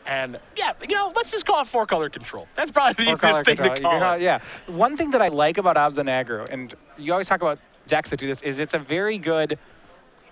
And yeah, you know, let's just call it 4-color control. That's probably the easiest thing to call it. Yeah. One thing that I like about Obs on aggro, and you always talk about decks that do this, is it's a very good.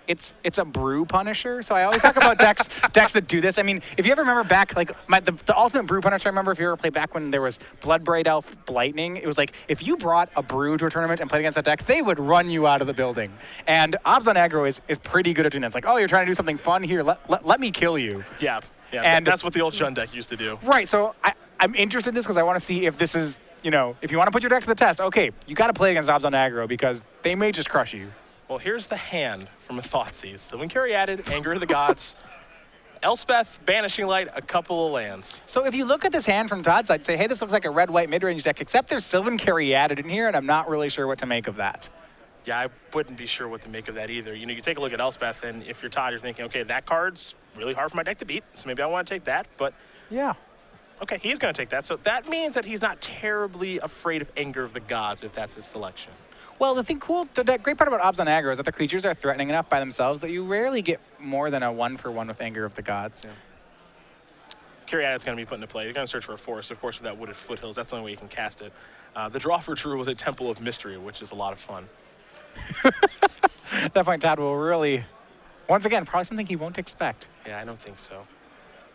It's a brew punisher. So I always talk about decks that do this. I mean, if you ever remember back, like the ultimate brew punisher, I remember if you ever played back when there was Bloodbraid Elf Blightning, it was like if you brought a brew to a tournament and played against that deck, they would run you out of the building. And Obs on aggro is pretty good at doing that. It's like, oh, you're trying to do something fun here. Let me kill you. Yeah, and that's what the old Jund deck used to do. Right. So I'm interested in this because I want to see if this is, you know, if you want to put your deck to the test, okay, you got to play against Obs on aggro because they may just crush you. Well, here's the hand from a Thoughtseize. Sylvan Caryatid, Anger of the Gods, Elspeth, Banishing Light, a couple of lands. So if you look at this hand from Todd's side, say, hey, this looks like a red-white mid-range deck, except there's Sylvan Caryatid in here, and I'm not really sure what to make of that. Yeah, I wouldn't be sure what to make of that either. You know, you take a look at Elspeth, and if you're Todd, you're thinking, okay, that card's really hard for my deck to beat, so maybe I want to take that, but... Yeah. Okay, he's going to take that, so that means that he's not terribly afraid of Anger of the Gods if that's his selection. Well, the great part about Obs on aggro is that the creatures are threatening enough by themselves that you rarely get more than a 1-for-1 with Anger of the Gods. Yeah. Caryatid's going to be put into play. You're going to search for a forest, of course, with that Wooded Foothills. That's the only way you can cast it. The draw for Drew was a Temple of Mystery, which is a lot of fun. At that point, Todd will really, once again, probably something he won't expect. Yeah, I don't think so.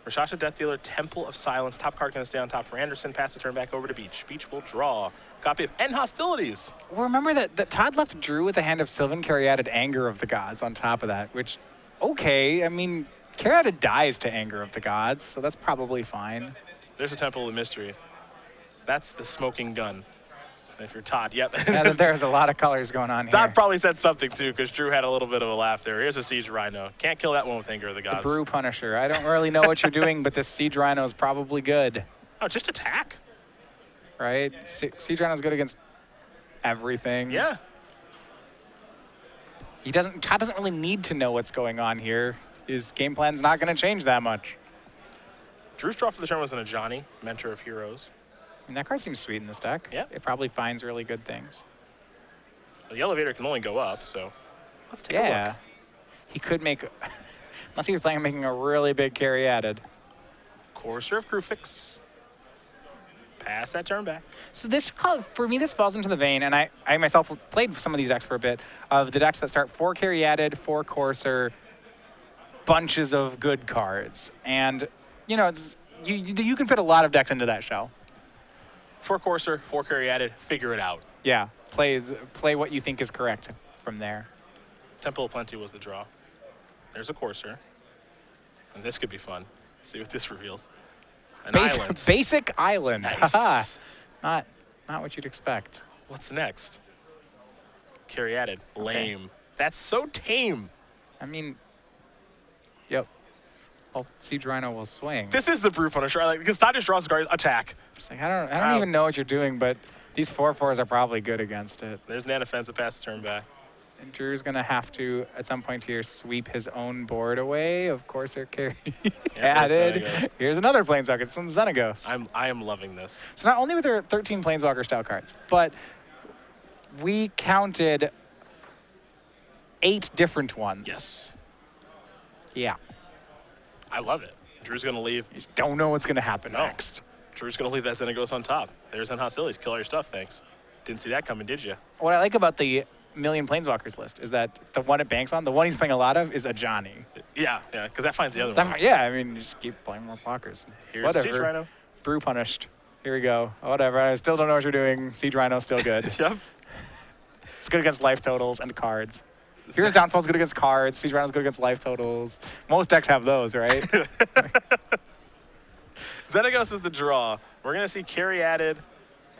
Rashasha Death Dealer, Temple of Silence. Top card going to stay on top for Anderson. Pass the turn back over to Beech. Beech will draw. Copy of End Hostilities. Well, remember that Todd left Drew with a hand of Sylvan Caryatid Anger of the Gods on top of that, which, okay, I mean, Caryatid dies to Anger of the Gods, so that's probably fine. There's a Temple of Mystery. That's the smoking gun. And if you're Todd, yep. Yeah, there's a lot of colors going on here. Todd probably said something, too, because Drew had a little bit of a laugh there. Here's a Siege Rhino. Can't kill that one with Anger of the Gods. The Brew Punisher. I don't really know what you're doing, but this Siege Rhino is probably good. Oh, just attack? Right? Siege Rhino's good against everything. Yeah. Todd doesn't really need to know what's going on here. His game plan's not going to change that much. Drew's draw for the turn was an Ajani, Mentor of Heroes. I mean, that card seems sweet in this deck. Yeah. It probably finds really good things. Well, the elevator can only go up, so let's take a look. Yeah. He could make, unless he was planning on making a really big Caryatid. Courser of Krufix. Pass that turn back. So this, for me, this falls into the vein, and I myself played some of these decks for a bit, of the decks that start 4 Caryatid, 4 Courser, bunches of good cards. And, you know, you can fit a lot of decks into that shell. 4 Courser, 4 Caryatid, figure it out. Yeah, play what you think is correct from there. Temple of Plenty was the draw. There's a Courser. And this could be fun. Let's see what this reveals. An island. Basic island. Nice. Not what you'd expect. What's next? Caryatid. Lame. Okay. That's so tame. I mean, yep. Well, Siege Rhino will swing. This is the Brew Punisher. Like, because Todd just draws the card, attack. Just like, I don't even know what you're doing, but these 4/4s are probably good against it. There's an offensive pass the turn back. And Drew's going to have to, at some point here, sweep his own board away. Of course, they're Caryatid. Here's another Planeswalker. It's some Xenagos. I am loving this. So not only were there 13 Planeswalker style cards, but we counted 8 different ones. Yes. Yeah. I love it. Drew's going to leave. You just don't know what's going to happen next. Drew's going to leave that Xenagos on top. There's End Hostilities. Kill all your stuff, thanks. Didn't see that coming, did you? What I like about the Million Planeswalkers list is that the one it banks on, the one he's playing a lot of, is Ajani. Yeah, because that finds the other one. Yeah, I mean, you just keep playing more blockers. Here's Siege Rhino. Brew punished. Here we go. Whatever. I still don't know what you're doing. Siege Rhino's still good. Yep. It's good against life totals and cards. Here's Downfall's good against cards. Siege Rhino's good against life totals. Most decks have those, right? Xenagos is the draw. We're going to see Caryatid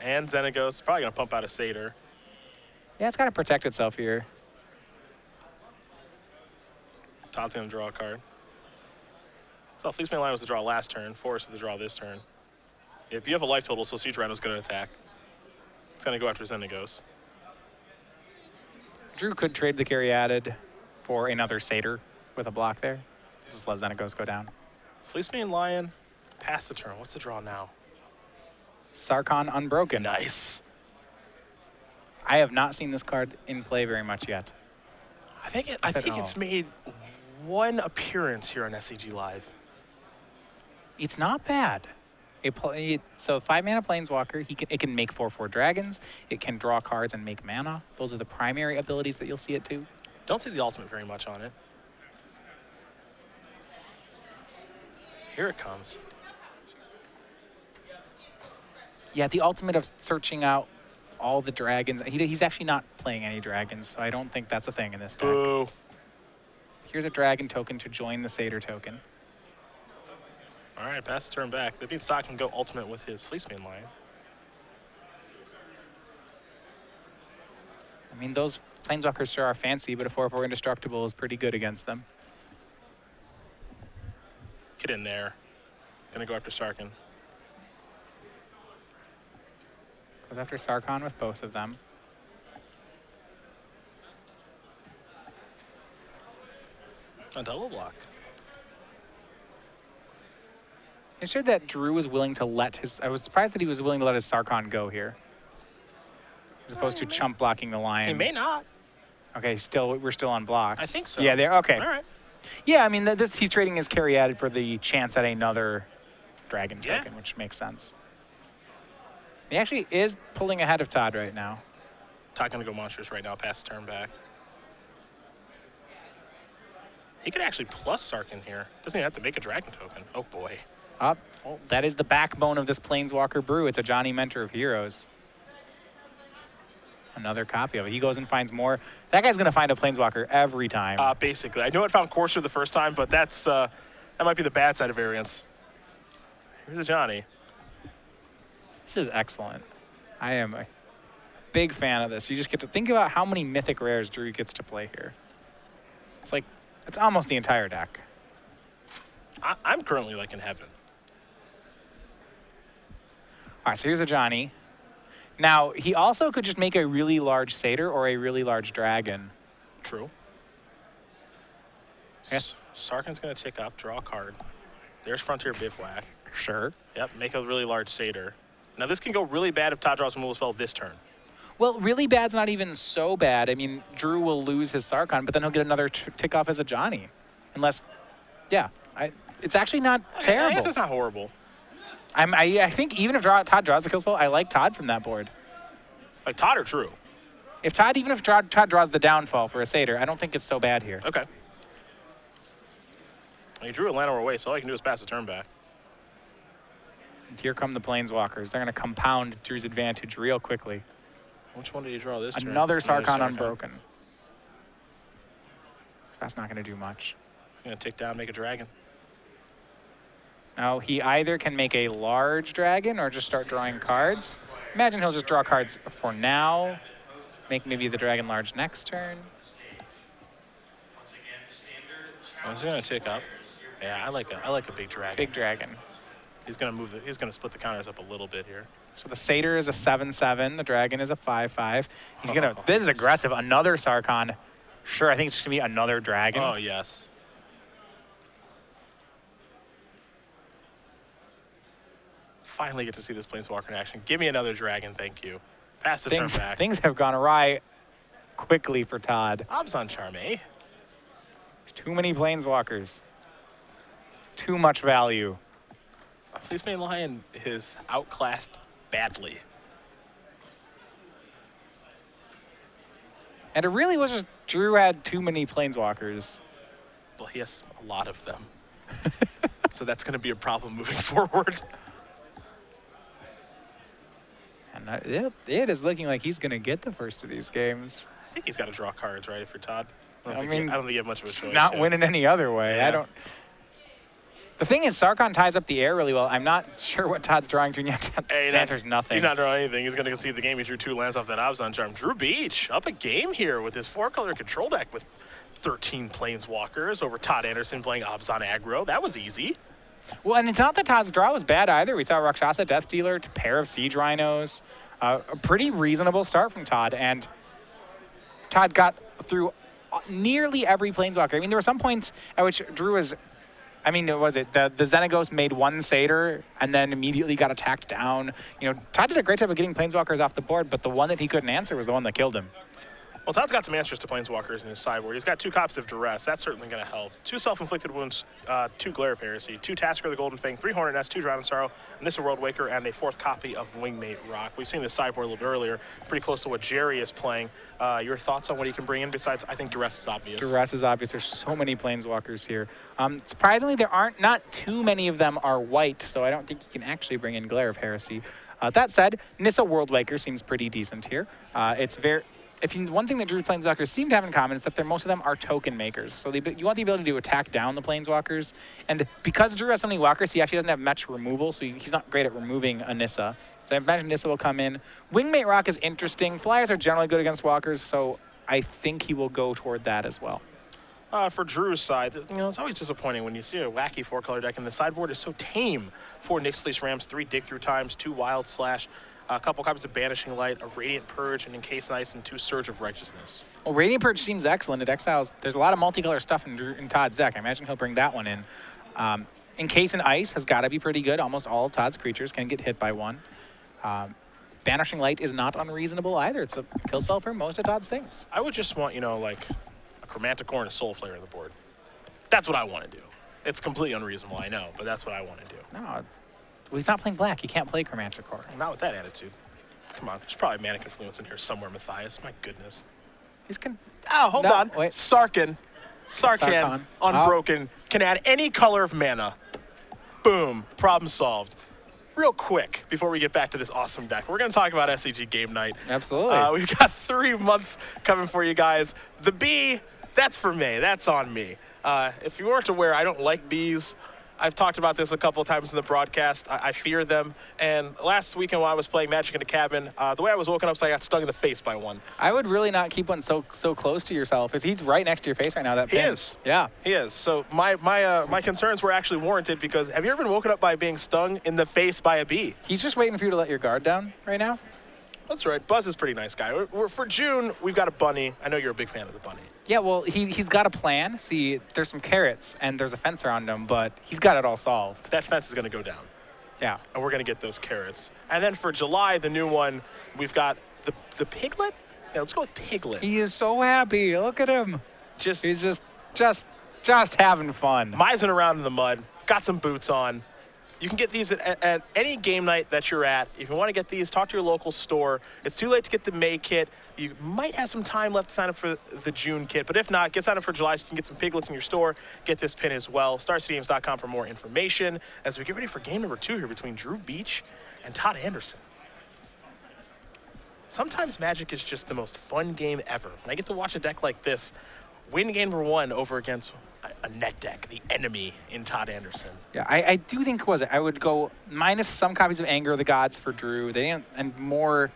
and Xenagos. Probably going to pump out a Satyr. Yeah, it's got to protect itself here. Todd's going to draw a card. So Fleeceman Line was the draw last turn. Forest is the draw this turn. If you have a life total, so Siege Rhino's going to attack. It's going to go after Xenagos. Drew could trade the Caryatid for another Satyr with a block there. Just let Xenagos go down. Fleeceman Lion, pass the turn. What's the draw now? Sarkhan Unbroken. Nice. I have not seen this card in play very much yet. I think it's made one appearance here on SCG Live. It's not bad. So 5-mana Planeswalker, it can make 4/4 dragons. It can draw cards and make mana. Those are the primary abilities that you'll see it do. Don't see the ultimate very much on it. Here it comes. Yeah, the ultimate of searching out all the dragons. He's actually not playing any dragons, so I don't think that's a thing in this deck. Boo. Here's a dragon token to join the Satyr token. All right, pass the turn back. That means Todd can go ultimate with his Fleecemane Lion. I mean, those Planeswalkers sure are fancy, but a 4/4 indestructible is pretty good against them. Get in there. Gonna go after Sarkhan. Goes after Sarkhan with both of them. A double block. It showed that Drew was willing to let his... I was surprised that he was willing to let his Sarkhan go here. As opposed to chump blocking the Lion. He may not. Okay, we're still on block. I think so. Yeah, they're okay. All right. Yeah, I mean, he's trading his Caryatid for the chance at another dragon token, which makes sense. He actually is pulling ahead of Todd right now. Todd gonna go monstrous right now, pass the turn back. He could actually plus Sarkhan here. Doesn't even have to make a dragon token. Oh boy. Well, that is the backbone of this Planeswalker brew. It's a Johnny Mentor of Heroes. Another copy of it. He goes and finds more. That guy's going to find a Planeswalker every time. Basically. I know it found Courser the first time, but that might be the bad side of variance. Here's a Johnny. This is excellent. I am a big fan of this. You just get to think about how many mythic rares Drew gets to play here. It's almost the entire deck. I'm currently like in heaven. All right, so here's a Johnny. Now, he also could just make a really large Satyr or a really large dragon. True. Yeah. Sarkhan's going to tick up, draw a card. There's Frontier Bivouac. Sure. Yep, make a really large Satyr. Now, this can go really bad if Todd draws a removal spell this turn. Well, really bad's not even so bad. I mean, Drew will lose his Sarkhan, but then he'll get another tick off as a Johnny. Unless, yeah, it's actually not terrible. I guess it's not horrible. I think even if Todd draws the kill spell, I like Todd from that board. Like Todd or Drew? Even if Todd draws the downfall for a Satyr, I don't think it's so bad here. Okay. Well, he drew a Llanowar away, so all you can do is pass the turn back. And here come the Planeswalkers. They're going to compound Drew's advantage real quickly. Which one did he draw this turn? Another Sarkhan Unbroken. So that's not going to do much. He's going to tick down, make a dragon. Now, he either can make a large dragon or just start drawing cards. Imagine he'll just draw cards for now. Make maybe the dragon large next turn. Well, he's going to tick up. Yeah, I like a big dragon. Big dragon. He's going to he's going to split the counters up a little bit here. So the Satyr is a 7/7. The dragon is a 5/5. He's going to... This is aggressive. Another Sarkhan. Sure, I think it's going to be another dragon. Oh, yes. Finally get to see this Planeswalker in action. Give me another dragon, thank you. Pass the turn back. Things have gone awry quickly for Todd. Abzan Charm, eh? Too many Planeswalkers. Too much value. Fleecemane Lion is outclassed badly. And it really was just Drew had too many Planeswalkers. Well, he has a lot of them. So that's going to be a problem moving forward. And it is looking like he's going to get the first of these games. I think he's got to draw cards, right, for Todd? I don't think you have much of a choice. Not winning any other way. Yeah. The thing is, Sarkhan ties up the air really well. I'm not sure what Todd's drawing to yet. The answer's nothing. He's not drawing anything. He's going to concede the game. He drew 2 lands off that Abzan Charm. Drew Beech up a game here with his 4-color control deck with 13 Planeswalkers over Todd Anderson playing Abzan aggro. That was easy. Well, and it's not that Todd's draw was bad either. We saw Rakshasa Death Dealer to pair of Siege Rhinos. A pretty reasonable start from Todd. And Todd got through nearly every Planeswalker. I mean, there were some points at which Drew was... I mean, was it the Xenagos made 1 Satyr and then immediately got attacked down? You know, Todd did a great job of getting Planeswalkers off the board, but the one that he couldn't answer was the one that killed him. Well, Todd's got some answers to Planeswalkers in his sideboard. He's got 2 copies of Duress. That's certainly going to help. 2 Self-Inflicted Wounds, 2 Glare of Heresy, 2 Tasker the Golden Fang, 3 Hornet Nest, 2 Drown in Sorrow, and this is a World Waker, and a 4th copy of Wingmate Rock. We've seen this sideboard a little bit earlier, pretty close to what Jerry is playing. Your thoughts on what he can bring in besides, I think Duress is obvious. Duress is obvious. There's so many Planeswalkers here. Surprisingly, not too many of them are white, so I don't think he can actually bring in Glare of Heresy. That said, Nissa World Waker seems pretty decent here. One thing that Drew Planeswalkers seem to have in common is that most of them are token makers. So you want the ability to attack down the Planeswalkers. And because Drew has so many walkers, he actually doesn't have much removal, so he's not great at removing a Nissa. So I imagine Nissa will come in. Wingmate Rock is interesting. Flyers are generally good against walkers, so I think he will go toward that as well. For Drew's side, it's always disappointing when you see a wacky 4-color deck and the sideboard is so tame. 4 Nyx Fleece Rams, 3 Dig Through Times, 2 Wild Slash, a couple copies of Banishing Light, a Radiant Purge, an Encased Ice, and 2 Surge of Righteousness. Well, Radiant Purge seems excellent. It exiles. There's a lot of multicolor stuff in Todd's deck. I imagine he'll bring that one in. Encased Ice has got to be pretty good. Almost all of Todd's creatures can get hit by one. Banishing Light is not unreasonable either. It's a kill spell for most of Todd's things. I would just want, like a Chromatic Core and a Soul Flare on the board. That's what I want to do. It's completely unreasonable, I know, but that's what I want to do. No. Well, he's not playing black. He can't play Chromatic Core. Not with that attitude. Come on, there's probably Mana Confluence in here somewhere, Matthias. My goodness. Oh, hold on. Wait. Sarkhan, Unbroken, can add any color of mana. Boom, problem solved. Real quick, before we get back to this awesome deck, we're going to talk about SCG Game Night. Absolutely. We've got 3 months coming for you guys. The bee, that's for me. That's on me. If you weren't aware, I don't like bees. I've talked about this a couple times in the broadcast. I fear them. And last weekend while I was playing Magic in the Cabin, the way I was woken up is I got stung in the face by one. I would really not keep one so close to yourself. Because he's right next to your face right now. He is. Yeah. He is. So my concerns were actually warranted because have you ever been woken up by being stung in the face by a bee? He's just waiting for you to let your guard down right now. That's right. Buzz is a pretty nice guy. For June, we've got a bunny. I know you're a big fan of the bunny. Yeah, well, he's got a plan. See, there's some carrots, and there's a fence around him, but he's got it all solved. That fence is going to go down. Yeah. And we're going to get those carrots. And then for July, the new one, we've got the piglet. Yeah, let's go with piglet. He is so happy. Look at him. He's just having fun. Mising around in the mud. Got some boots on. You can get these at any game night that you're at. If you want to get these, talk to your local store. It's too late to get the May kit. You might have some time left to sign up for the June kit, but if not, get signed up for July so you can get some piglets in your store. Get this pin as well. StarCityGames.com for more information as we get ready for game number 2 here between Drew Beech and Todd Anderson. Sometimes Magic is just the most fun game ever. When I get to watch a deck like this, win game number 1 over against a net deck, the enemy in Todd Anderson. Yeah, I do think I would go minus some copies of Anger of the Gods for Drew. And more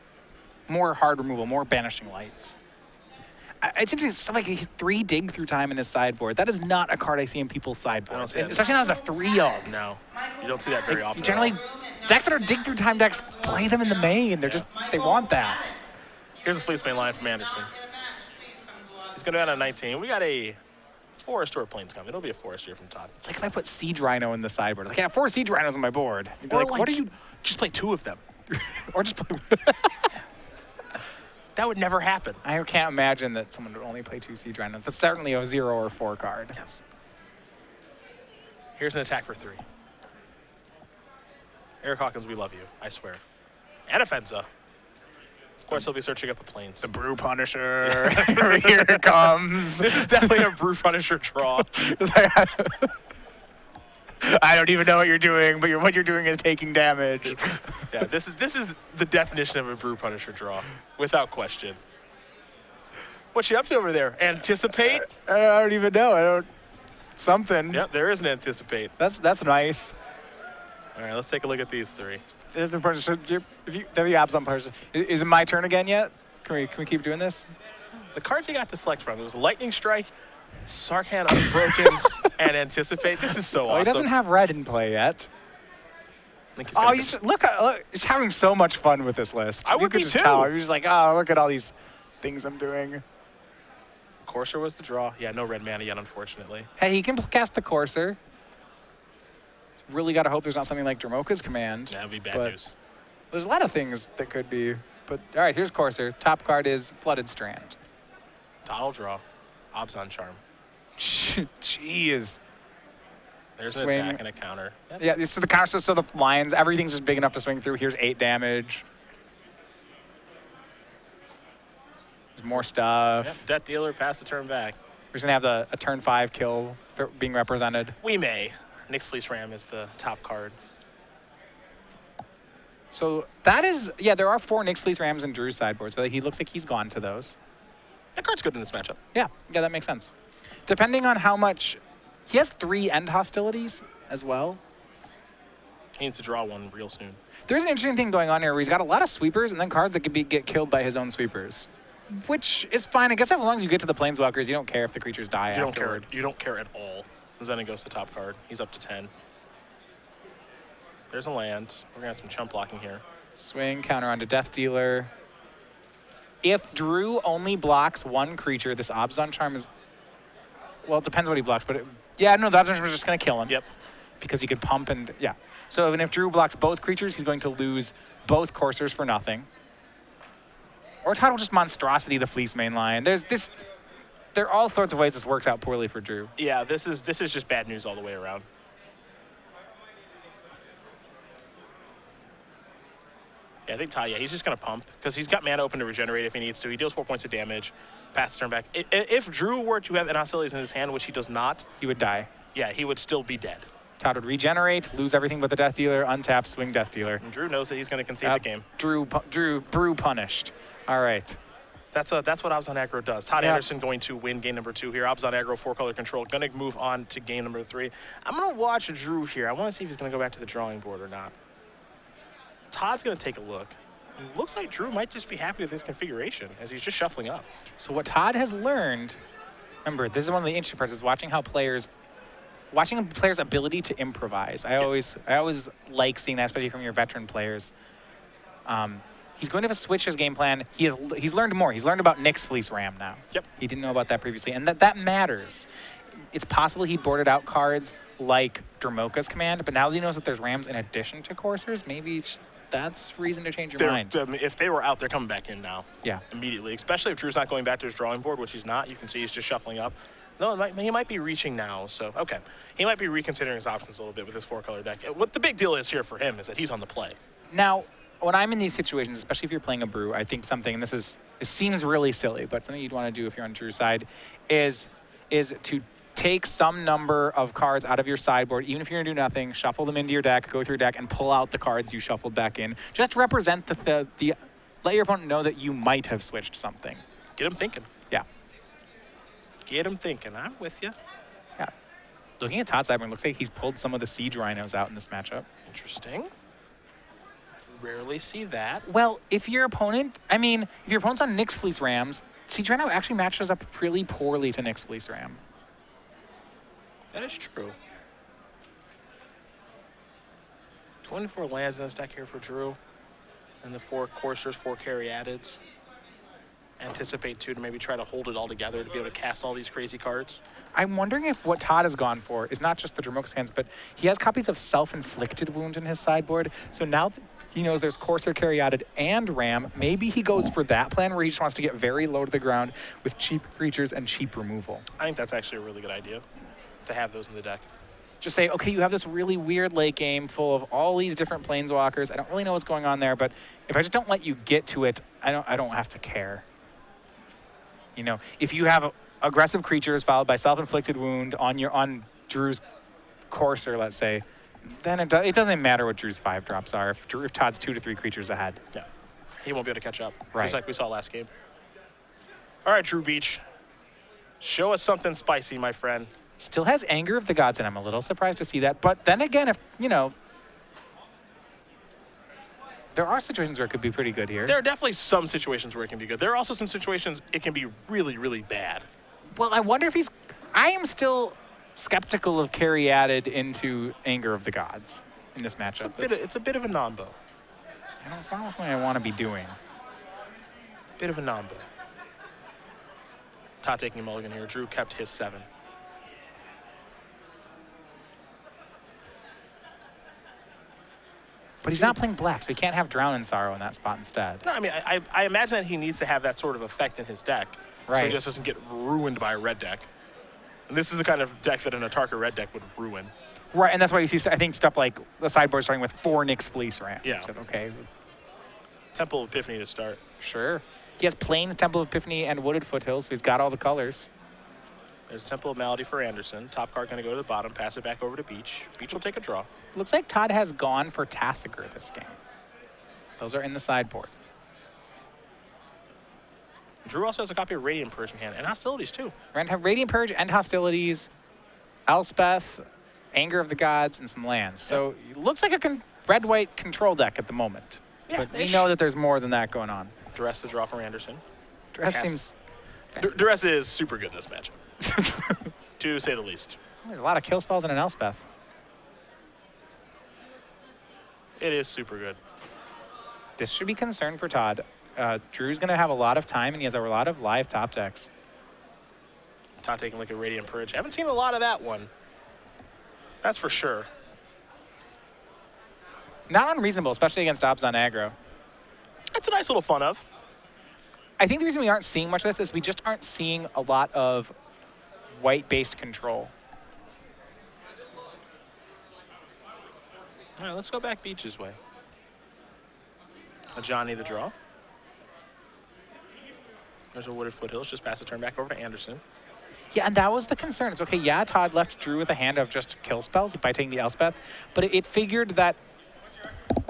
hard removal, more Banishing Lights. It's interesting, stuff like 3 Dig Through Time in his sideboard. That is not a card I see in people's sideboards, especially not as a 3-of. No, you don't see that very often. Generally, decks that are Dig Through Time decks play them in the main. They want that. Here's the Fleece Main line from Anderson. He's going to end on 19. We got a Forest or a Planescom. It'll be a Forest here from Todd. It's like if I put Siege Rhino in the sideboard. Like, I have 4 Siege Rhinos on my board. You'd be or like, what are you? Just play 2 of them. Or just play. That would never happen. I can't imagine that someone would only play 2 Siege Rhinos. That's certainly a 0 or 4 card. Yes. Here's an attack for 3. Eric Hawkins, we love you. I swear. And a Fenza. Of course, he'll be searching up a Plains. The Brew Punisher. Here it comes. This is definitely a Brew Punisher draw. I don't even know what you're doing, but what you're doing is taking damage. Yeah, this is the definition of a Brew Punisher draw, without question. What's you up to over there? Anticipate? I don't even know. Something. Yep, there is an Anticipate. That's nice. All right, let's take a look at these 3. There's the person. If you have the abs on person, is it my turn again yet? Can we keep doing this? The cards you got to select from, it was Lightning Strike, Sarkhan Unbroken, and Anticipate. This is so awesome. He doesn't have red in play yet. Oh, look, he's having so much fun with this list. I would be too. You're just like, oh, look at all these things I'm doing. Courser was the draw. Yeah, no red mana yet, unfortunately. Hey, he can cast the Courser. Really got to hope there's not something like Dramoka's Command. That would be bad news. There's a lot of things that could be. But all right, here's Courser. Top card is Flooded Strand. Todd will draw. Obson Charm. Jeez. There's Swing. an attack and a counter. Yep. Yeah, so the counter, so the lines, everything's just big enough to swing through. Here's 8 damage. There's more stuff. Yep. Death Dealer, pass the turn back. We're just going to have a turn 5 kill being represented. We may. Nyx Fleece Ram is the top card. So that is, yeah, there are 4 Nyx Fleece Rams in Drew's sideboard, so he looks like he's gone to those. That card's good in this matchup. Yeah, that makes sense. Depending on how much, he has 3 end hostilities as well. He needs to draw one real soon. There's an interesting thing going on here where he's got a lot of sweepers and then cards that could get killed by his own sweepers, which is fine. I guess as long as you get to the Planeswalkers, you don't care if the creatures die afterward. You don't care at all. Then it goes to top card. He's up to 10. There's a land. We're going to have some chump blocking here. Swing, counter onto Death Dealer. If Drew only blocks 1 creature, this Obson Charm is... Well, it depends what he blocks, but... the Obson Charm is just going to kill him. Yep. Because he could pump and... Yeah. So and if Drew blocks both creatures, he's going to lose both coursers for nothing. Or Todd will just monstrosity the Fleece main line. There are all sorts of ways this works out poorly for Drew. Yeah, this is just bad news all the way around. Yeah, I think Todd, he's just going to pump because he's got mana open to regenerate if he needs to. He deals 4 points of damage, pass the turn back. If Drew were to have an hostilities in his hand, which he does not, he would die. Yeah, he would still be dead. Todd would regenerate, lose everything but the Death Dealer, untap, swing Death Dealer. And Drew knows that he's going to concede the game. Brew punished. All right. That's what Obson Aggro does. Todd Anderson going to win game number 2 here. Obson Aggro 4-color control. Going to move on to game number 3. I'm going to watch Drew here. I want to see if he's going to go back to the drawing board or not. Todd's going to take a look. It looks like Drew might just be happy with his configuration as he's just shuffling up. So what Todd has learned, remember, this is one of the interesting parts, is watching a player's ability to improvise. I always like seeing that, especially from your veteran players. He's going to switch his game plan. He's learned more. He's learned about Nyx Fleece Ram now. Yep. He didn't know about that previously, and that matters. It's possible he boarded out cards like Dramoka's Command, but now that he knows that there's Rams in addition to Coursers, maybe that's reason to change your mind. If they were out, they're coming back in now. Yeah. Immediately, especially if Drew's not going back to his drawing board, which he's not. You can see he's just shuffling up. No, he might be reaching now, so okay. He might be reconsidering his options a little bit with his 4-color deck. What the big deal is here for him is that he's on the play. Now, when I'm in these situations, especially if you're playing a brew, I think something, and it seems really silly, but something you'd want to do if you're on Drew's side is to take some number of cards out of your sideboard, even if you're going to do nothing, shuffle them into your deck, go through your deck, and pull out the cards you shuffled back in. Just represent let your opponent know that you might have switched something. Get him thinking. Yeah. Get him thinking. I'm with you. Yeah. Looking at Todd's sideboard, it looks like he's pulled some of the Siege Rhinos out in this matchup. Interesting. Rarely see that. Well, if your opponent's on Nyx Fleece Rams, Siege Rhino actually matches up really poorly to Nyx Fleece Ram. That is true. 24 lands in this deck here for Drew. And the 4 coursers, 4 Caryatids. Anticipate 2 to maybe try to hold it all together to be able to cast all these crazy cards. I'm wondering if what Todd has gone for is not just the Dramoka's hands, but he has copies of Self-Inflicted Wound in his sideboard. So now that he knows there's Courser, Caryatid, and Ram, maybe he goes for that plan where he just wants to get very low to the ground with cheap creatures and cheap removal. I think that's actually a really good idea to have those in the deck. Just say, okay, you have this really weird late game full of all these different planeswalkers. I don't really know what's going on there, but if I just don't let you get to it, I don't have to care. You know, if you have aggressive creatures followed by Self-Inflicted Wound on Drew's Courser, let's say, then it doesn't matter what Drew's 5-drops are if Todd's 2 to 3 creatures ahead. Yeah, he won't be able to catch up. Right. Just like we saw last game. All right, Drew Beech. Show us something spicy, my friend. Still has Anger of the Gods, and I'm a little surprised to see that. But then again, if, there are situations where it could be pretty good here. There are definitely some situations where it can be good. There are also some situations it can be really, really bad. Well, I wonder if I am still skeptical of Caryatid into Anger of the Gods in this matchup. It's a bit of a nombo. It's not something I want to be doing. Bit of a nombo. Todd taking a mulligan here. Drew kept his 7. But he's not playing black, so he can't have Drown in Sorrow in that spot instead. No, I mean, I imagine that he needs to have that sort of effect in his deck. Right. So he just doesn't get ruined by a red deck. And this is the kind of deck that an Atarka red deck would ruin. Right, and that's why you see, I think, stuff like the sideboard starting with 4 Nyx Fleece Ramp. Yeah. So, okay. Temple of Epiphany to start. Sure. He has Plains, Temple of Epiphany, and Wooded Foothills, so he's got all the colors. There's Temple of Malady for Anderson. Top card going to go to the bottom, pass it back over to Beech. Beech will take a draw. Looks like Todd has gone for Tassiger this game. Those are in the sideboard. Drew also has a copy of Radiant Purge in hand, and Hostilities too. Radiant Purge and Hostilities, Elspeth, Anger of the Gods, and some lands. So it looks like a red-white control deck at the moment. Yeah, but we know that there's more than that going on. Duress the draw from Anderson. Duress seems... Duress is super good in this matchup, to say the least. There's a lot of kill spells in an Elspeth. It is super good. This should be concern for Todd. Drew's going to have a lot of time, and he has a lot of live top decks. Todd taking a look at Radiant Purge. Haven't seen a lot of that one. That's for sure. Not unreasonable, especially against Obs on aggro. That's a nice little fun of. I think the reason we aren't seeing much of this is we just aren't seeing a lot of white-based control. All right, let's go back Beech's way. A Johnny the draw. There's a Wooded Foothills. Just pass the turn back over to Anderson. Yeah, and that was the concern. It's okay, yeah, Todd left Drew with a hand of just kill spells by taking the Elspeth, but it figured that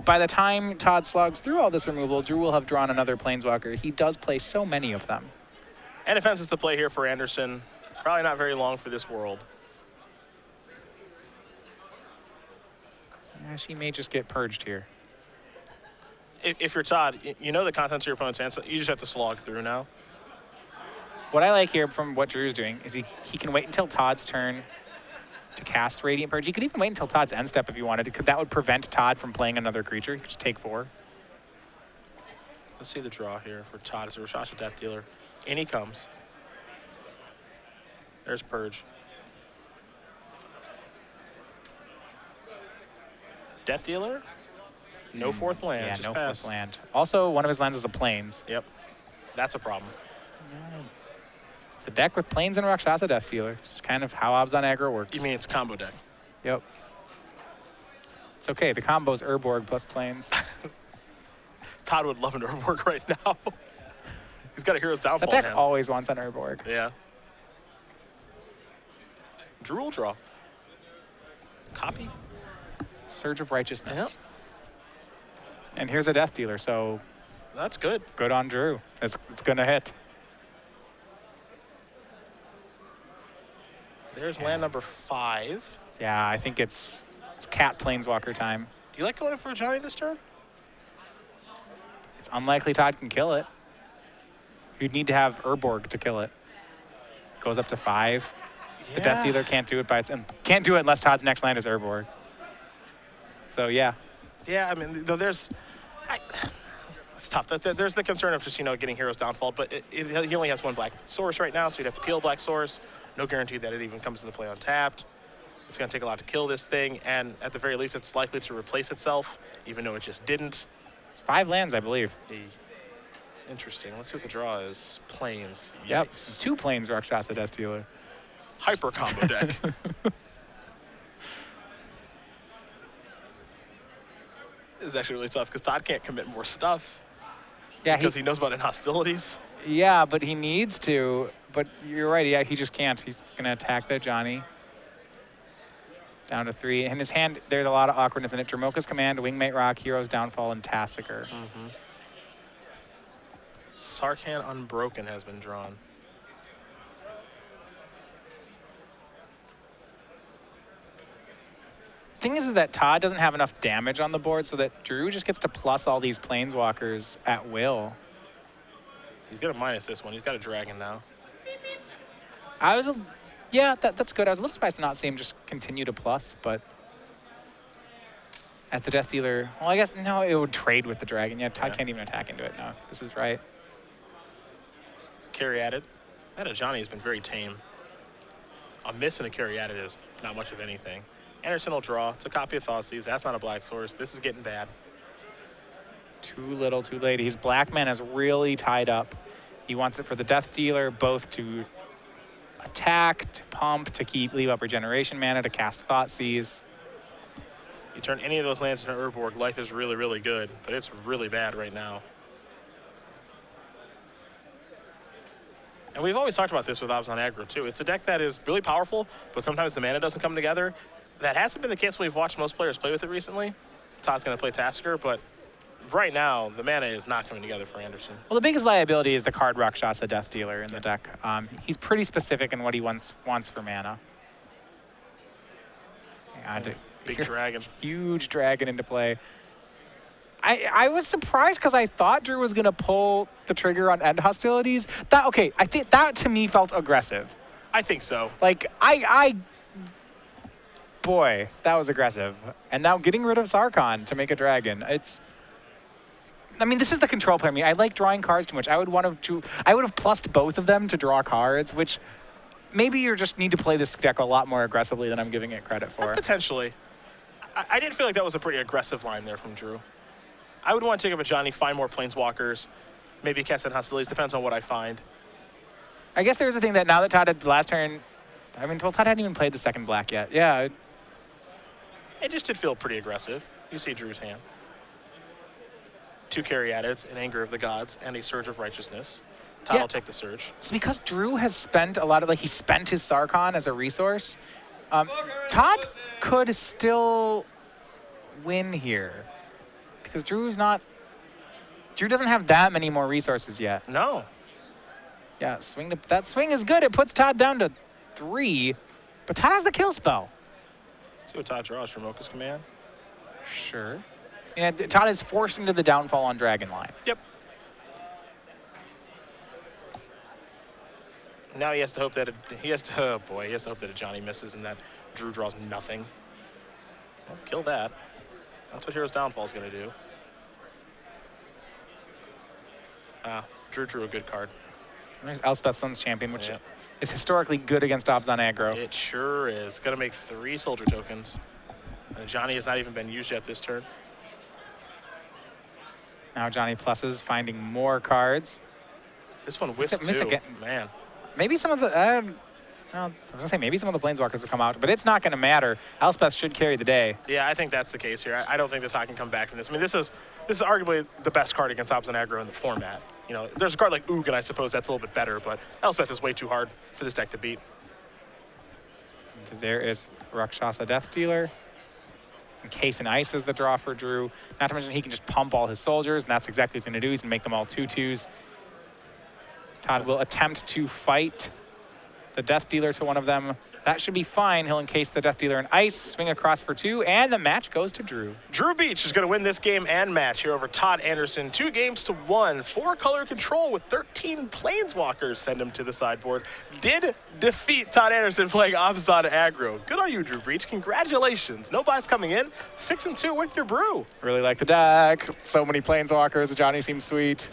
by the time Todd slugs through all this removal, Drew will have drawn another Planeswalker. He does play so many of them. And defense is the play here for Anderson. Probably not very long for this world. Yeah, she may just get purged here. If you're Todd, you know the contents of your opponent's hand, so you just have to slog through now. What I like here from what Drew's doing is he can wait until Todd's turn to cast Radiant Purge. He could even wait until Todd's end step if he wanted to. That would prevent Todd from playing another creature. He could just take 4. Let's see the draw here for Todd. It's a Rashasha Death Dealer. In he comes. There's Purge. Death Dealer? No 4th land. Yeah, just no pass. 4th land. Also, one of his lands is a Plains. Yep. That's a problem. It's a deck with Plains and Rakshasa Death Dealer. It's kind of how Obs on aggro works. You mean it's a combo deck? Yep. It's okay. The combo's Urborg plus Plains. Todd would love an Urborg right now. He's got a Hero's Downfall. That deck always wants an Urborg. Yeah. Drew will draw. Copy. Surge of Righteousness. Yep. And here's a Death Dealer, so that's good. Good on Drew. It's going to hit. There's land number 5. Yeah, I think it's Cat Planeswalker time. Do you like going for a Johnny this turn? It's unlikely Todd can kill it. You'd need to have Urborg to kill it. Goes up to 5. Yeah. The Death Dealer can't do it can't do it unless Todd's next land is Urborg. So yeah. Yeah, I mean, it's tough. There's the concern of just, getting Hero's Downfall, but he only has 1 black source right now, so he'd have to peel black source. No guarantee that it even comes into play untapped. It's going to take a lot to kill this thing, and at the very least, it's likely to replace itself, even though it just didn't. It's 5 lands, I believe. Interesting. Let's see what the draw is. Plains. Yep. Yikes. 2 Plains Rakshasa Death Dealer. Hyper combo deck. This is actually really tough because Todd can't commit more stuff. Yeah, because he knows about hostilities. Yeah, but he needs to. But you're right. Yeah, he just can't. He's going to attack the Johnny. Down to 3. In his hand, there's a lot of awkwardness in it. Dromoka's Command, Wingmate Rock, Hero's Downfall, and Tassiger. Mm-hmm. Sarkhan Unbroken has been drawn. Thing is that Todd doesn't have enough damage on the board, so that Drew just gets to plus all these Planeswalkers at will. He's going to minus this one. He's got a dragon now. Yeah, that's good. I was a little surprised to not see him just continue to plus, but as the Death Dealer, well, I guess, no, it would trade with the dragon. Yeah, Todd can't even attack into it. No, this is right. Carry added. That Johnny has been very tame. A miss and a carry added is not much of anything. Anderson will draw. It's a copy of Thoughtseize. That's not a black source. This is getting bad. Too little, too late. His black man is really tied up. He wants it for the Death Dealer, both to attack, to pump, to leave up regeneration mana, to cast Thoughtseize. You turn any of those lands into Urborg, life is really, really good, but it's really bad right now. And we've always talked about this with Obs on aggro, too. It's a deck that is really powerful, but sometimes the mana doesn't come together. That hasn't been the case when we've watched most players play with it recently. Todd's going to play Tasker, but right now, the mana is not coming together for Anderson. Well, the biggest liability is the card Rakshasa Death Dealer in the deck. He's pretty specific in what he wants for mana. Big dragon. Huge dragon into play. I was surprised because I thought Drew was going to pull the trigger on end hostilities. I think that to me felt aggressive. I think so. Like, boy, that was aggressive. And now getting rid of Sarkhan to make a dragon, I mean, this is the control play. I mean, I like drawing cards too much. I would have plussed both of them to draw cards, which maybe you just need to play this deck a lot more aggressively than I'm giving it credit for. Potentially. I did feel like that was a pretty aggressive line there from Drew. I would want to take up a Johnny, find more Planeswalkers, maybe cast in hostilities, depends on what I find. I guess there's a thing that now that Todd had last turn, I mean, well, Todd hadn't even played the second black yet. Yeah. It just did feel pretty aggressive. You see Drew's hand. 2 Caryatids, an Anger of the Gods, and a Surge of Righteousness. Todd will take the Surge. It's because Drew has spent a lot of, he spent his Sarkhan as a resource. Todd could still win here. Because Drew doesn't have that many more resources yet. No. Yeah, that swing is good. It puts Todd down to 3, but Todd has the kill spell. See what Todd draws from Mocha's Command. Sure. And Todd is forced into the downfall on Dragonline. Yep. Now he has to hope that he has to hope that a Johnny misses and that Drew draws nothing. Well, kill that. That's what Hero's Downfall is going to do. Drew drew a good card. There's Elspeth Sun's Champion, which is historically good against Obs on aggro. It sure is. Going to make 3 soldier tokens. And Johnny has not even been used yet this turn. Now Johnny pluses, finding more cards. This one whiffs too. Man. Maybe some of the, I was gonna say maybe some of the Planeswalkers will come out, but it's not gonna matter. Elspeth should carry the day. Yeah, I think that's the case here. I don't think the Todd can come back from this. I mean, this is arguably the best card against Obs and aggro in the format. You know, there's a card like Ugin, I suppose that's a little bit better, but Elspeth is way too hard for this deck to beat. There is Rakshasa Death Dealer. Encase in Ice is the draw for Drew. Not to mention he can just pump all his soldiers, and that's exactly what he's going to do. He's going to make them all 2/2s. Todd will attempt to fight the Death Dealer to one of them. That should be fine. He'll encase the Death Dealer in Ice, swing across for 2, and the match goes to Drew. Drew Beech is going to win this game and match here over Todd Anderson. 2-1. 4-color control with 13 Planeswalkers. Send him to the sideboard. Did defeat Todd Anderson playing Obs on aggro. Good on you, Drew Beech. Congratulations. No buys coming in. 6-2 with your brew. Really like the deck. So many Planeswalkers. Johnny seems sweet.